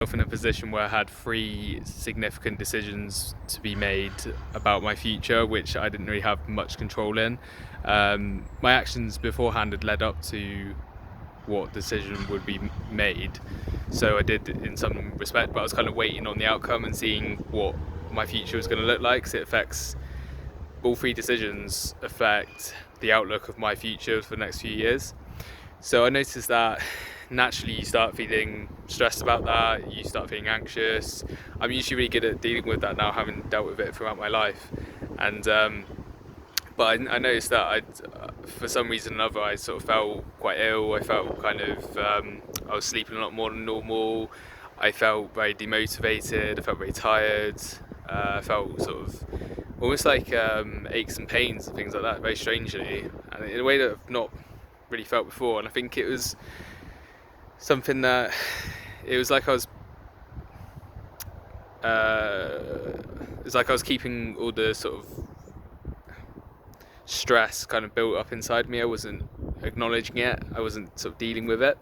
In a position where I had three significant decisions to be made about my future, which I didn't really have much control in. My actions beforehand had led up to what decision would be made, so I did in some respect, but I was kind of waiting on the outcome and seeing what my future was going to look like. So it affects all three decisions affect the outlook of my future for the next few years. So I noticed that naturally you start feeling stressed about that, you start feeling anxious. I'm usually really good at dealing with that now, having dealt with it throughout my life. And but I noticed that for some reason or another, I sort of felt quite ill. I felt kind of, I was sleeping a lot more than normal. I felt very demotivated. I felt very tired. I felt sort of almost like aches and pains and things like that, very strangely, and in a way that I've not really felt before. And I think it was something that it was like I was it's like I was keeping all the sort of stress kind of built up inside me. I wasn't acknowledging it, I wasn't sort of dealing with it,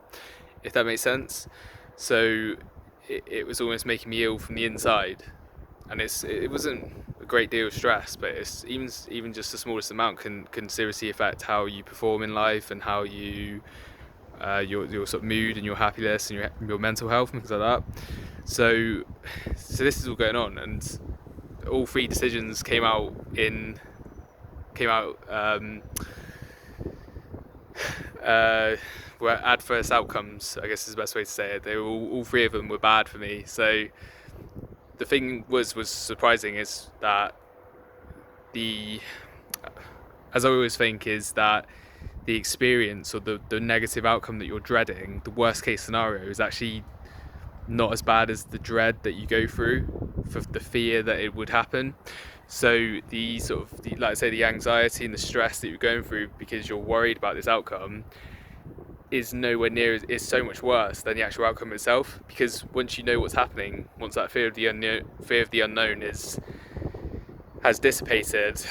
if that makes sense. So it was almost making me ill from the inside, and it wasn't a great deal of stress, but it's even just the smallest amount can seriously affect how you perform in life and how you your sort of mood and your happiness and your mental health and things like that. So this is all going on, and all three decisions were adverse outcomes, I guess is the best way to say it. They were all three of them were bad for me. So the thing was surprising is that the as I always think is that the experience or the negative outcome that you're dreading, the worst case scenario, is actually not as bad as the dread that you go through for the fear that it would happen. So the sort of like I say, the anxiety and the stress that you're going through because you're worried about this outcome is nowhere near, is so much worse than the actual outcome itself, because once you know what's happening, once that fear of the unknown has dissipated,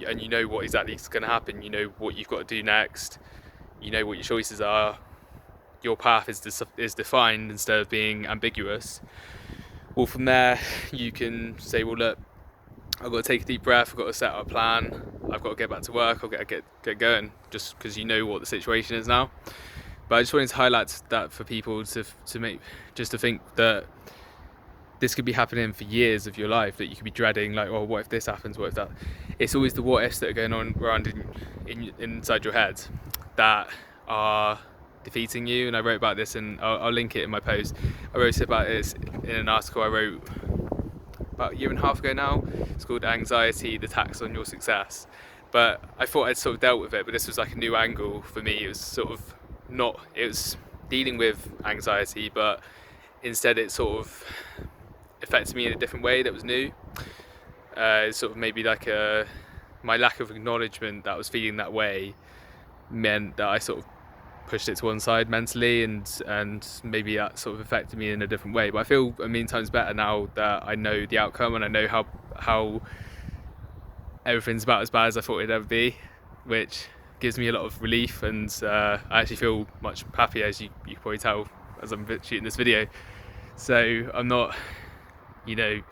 and you know what exactly is going to happen, you know what you've got to do next, you know what your choices are, your path is defined instead of being ambiguous. Well, from there you can say, well, look, I've got to take a deep breath, I've got to set out a plan, I've got to get back to work, I've got to get going, just because you know what the situation is now. But I just wanted to highlight that for people to think that this could be happening for years of your life, that you could be dreading, like, oh, what if this happens, what if that. It's always the what ifs that are going on around inside your head that are defeating you. And I wrote about this, and I'll link it in my post. I wrote about this in an article I wrote about a year and a half ago now. It's called Anxiety, the Tax on Your Success. But I thought I'd sort of dealt with it, but this was like a new angle for me. It was sort of not, it was dealing with anxiety, but instead it sort of affected me in a different way that was new. Sort of maybe like my lack of acknowledgement that I was feeling that way meant that I sort of pushed it to one side mentally, and maybe that sort of affected me in a different way. But I feel a million times better now that I know the outcome, and I know how everything's about as bad as I thought it'd ever be, which gives me a lot of relief, and I actually feel much happier, as you can probably tell as I'm shooting this video. So I'm not, because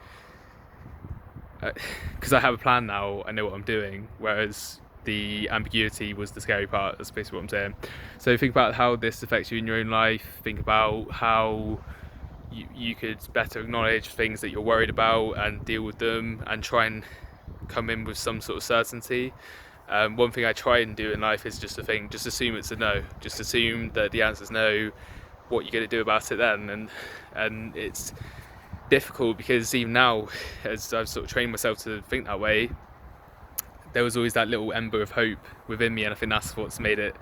I have a plan now, I know what I'm doing, whereas the ambiguity was the scary part. That's basically what I'm saying. So think about how this affects you in your own life. Think about how you could better acknowledge things that you're worried about and deal with them, and try and come in with some sort of certainty. One thing I try and do in life is just assume it's a no. Just assume that the answer's no. What you're going to do about it then? And it's difficult, because even now, as I've sort of trained myself to think that way, there was always that little ember of hope within me, and I think that's what's made it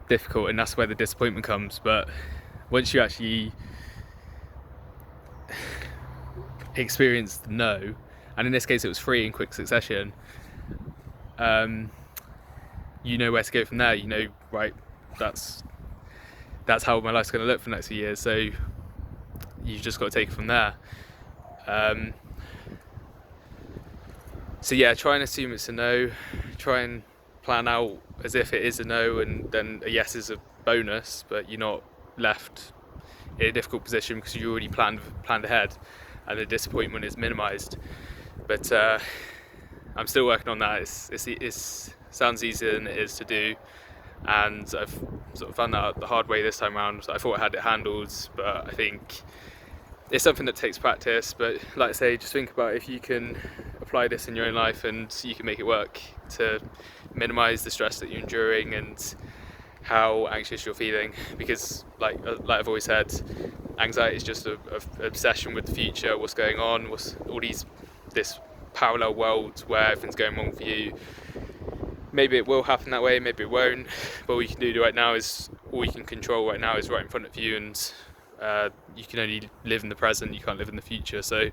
difficult, and that's where the disappointment comes. But once you actually experience the no, and in this case it was 3 in quick succession, you know where to go from there. You know, right, that's how my life's going to look for the next few years, so you've just got to take it from there. So yeah, try and assume it's a no, try and plan out as if it is a no, and then a yes is a bonus, but you're not left in a difficult position because you already planned ahead, and the disappointment is minimised. But I'm still working on that. It sounds easier than it is to do, and I've sort of found that out the hard way this time around. I thought I had it handled, but I think it's something that takes practice. But like I say, just think about if you can apply this in your own life and you can make it work to minimise the stress that you're enduring and how anxious you're feeling. Because like I've always said, anxiety is just an obsession with the future, what's going on, what's all this parallel world where everything's going wrong for you. Maybe it will happen that way, maybe it won't, but all you can do right now is, all you can control right now is right in front of you, and you can only live in the present, you can't live in the future. So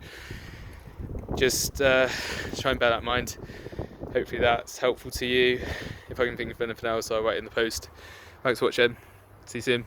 just try and bear that in mind. Hopefully that's helpful to you. If I can think of anything else, I'll write in the post. Thanks for watching. See you soon.